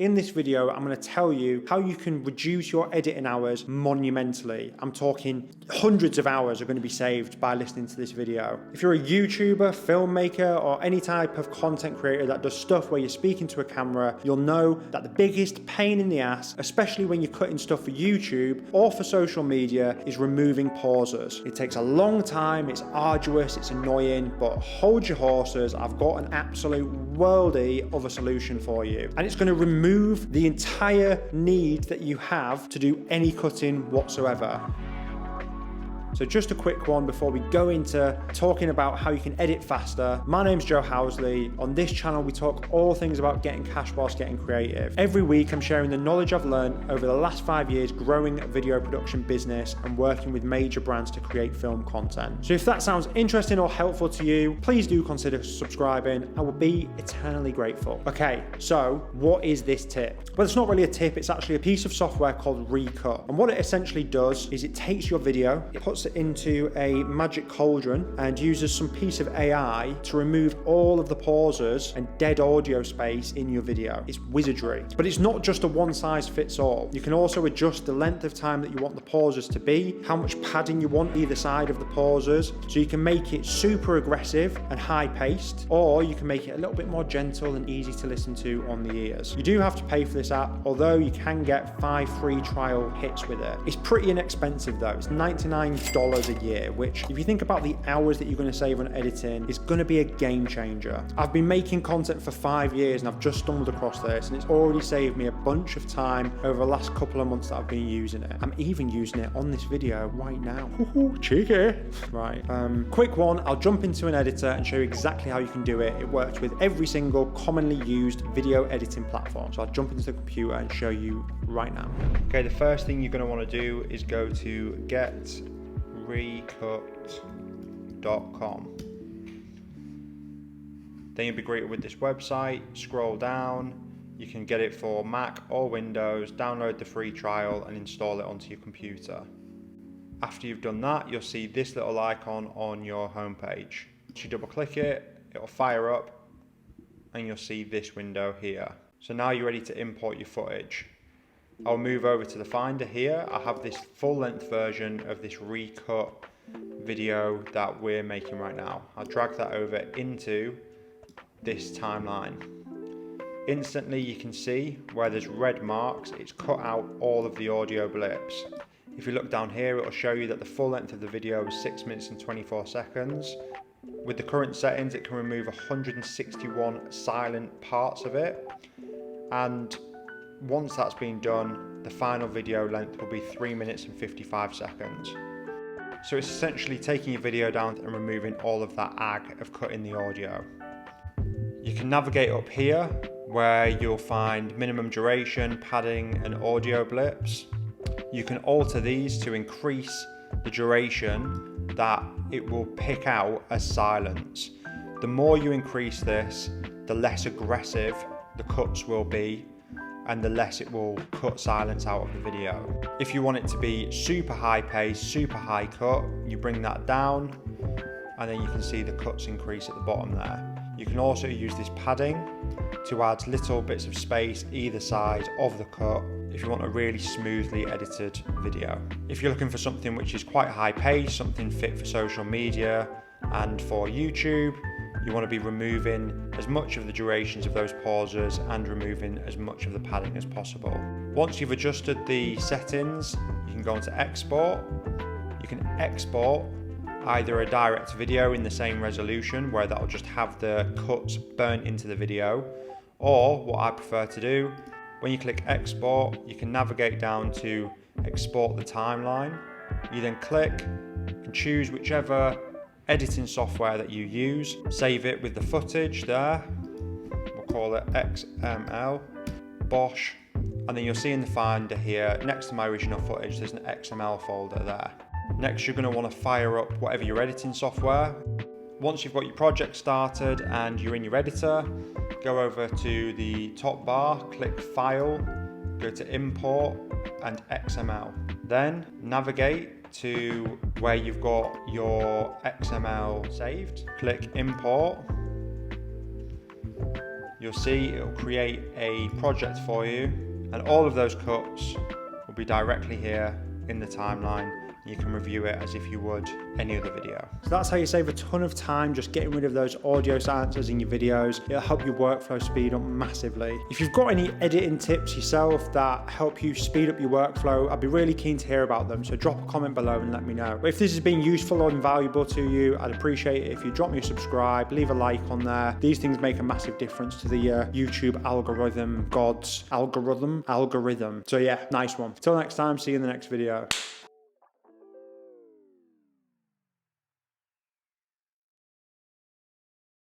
In this video, I'm going to tell you how you can reduce your editing hours monumentally. I'm talking hundreds of hours are going to be saved by listening to this video. If you're a YouTuber, filmmaker, or any type of content creator that does stuff where you're speaking to a camera, you'll know that the biggest pain in the ass, especially when you're cutting stuff for YouTube or for social media, is removing pauses. It takes a long time, it's arduous, it's annoying, but hold your horses, I've got an absolute worldie of a solution for you. And it's going to remove the entire need that you have to do any cutting whatsoever. So just a quick one before we go into talking about how you can edit faster. My name's Joe Housley. On this channel, we talk all things about getting cash whilst getting creative. Every week, I'm sharing the knowledge I've learned over the last 5 years growing a video production business and working with major brands to create film content. So if that sounds interesting or helpful to you, please do consider subscribing. I will be eternally grateful. Okay, so what is this tip? Well, it's not really a tip. It's actually a piece of software called Recut. And what it essentially does is it takes your video, it puts it into a magic cauldron and uses some piece of AI to remove all of the pauses and dead audio space in your video. It's wizardry. But it's not just a one size fits all. You can also adjust the length of time that you want the pauses to be, how much padding you want either side of the pauses, so you can make it super aggressive and high paced, or you can make it a little bit more gentle and easy to listen to on the ears. You do have to pay for this app, although you can get 5 free trial hits with it. It's pretty inexpensive though. It's $99 a year, which if you think about the hours that you're going to save on editing, is going to be a game changer. I've been making content for 5 years and I've just stumbled across this and it's already saved me a bunch of time over the last couple of months that I've been using it. I'm even using it on this video right now. Ooh, cheeky. Right, quick one, I'll jump into an editor and show you exactly how you can do it. It works with every single commonly used video editing platform. So I'll jump into the computer and show you right now. Okay, the first thing you're going to want to do is go to getrecut.com. Then you'll be greeted with this website. Scroll down, you can get it for Mac or Windows, download the free trial and install it onto your computer. After you've done that, you'll see this little icon on your homepage. Once you double click it, it'll fire up and you'll see this window here. So now you're ready to import your footage. I'll move over to the Finder here. I have this full length version of this Recut video that we're making right now. I'll drag that over into this timeline. Instantly you can see where there's red marks, it's cut out all of the audio blips. If you look down here, it'll show you that the full length of the video is 6 minutes and 24 seconds. With the current settings, it can remove 161 silent parts of it. And once that's been done, the final video length will be 3 minutes and 55 seconds. So it's essentially taking your video down and removing all of that ag of cutting the audio. You can navigate up here where you'll find minimum duration, padding and audio blips. You can alter these to increase the duration that it will pick out as silence. The more you increase this, the less aggressive the cuts will be and the less it will cut silence out of the video. If you want it to be super high pace, super high cut, you bring that down and then you can see the cuts increase at the bottom there. You can also use this padding to add little bits of space either side of the cut if you want a really smoothly edited video. If you're looking for something which is quite high pace, something fit for social media and for YouTube, you want to be removing as much of the durations of those pauses and removing as much of the padding as possible. Once you've adjusted the settings, you can go into export. You can export either a direct video in the same resolution where that'll just have the cuts burnt into the video, or what I prefer to do, when you click export, you can navigate down to export the timeline. You then click and choose whichever editing software that you use, save it with the footage there, we'll call it XML, Bosch, and then you'll see in the Finder here, next to my original footage, there's an XML folder there. Next, you're going to want to fire up whatever your editing software. Once you've got your project started and you're in your editor, go over to the top bar, click File, go to Import and XML. Then navigate to where you've got your XML saved, click Import, you'll see it will create a project for you, and all of those cuts will be directly here in the timeline. You can review it as if you would any other video. So that's how you save a ton of time just getting rid of those audio silencers in your videos. It'll help your workflow speed up massively. If you've got any editing tips yourself that help you speed up your workflow, I'd be really keen to hear about them. So drop a comment below and let me know. But if this has been useful or invaluable to you, I'd appreciate it if you drop me a subscribe, leave a like on there. These things make a massive difference to the YouTube algorithm, God's algorithm. So yeah, nice one. Till next time, see you in the next video.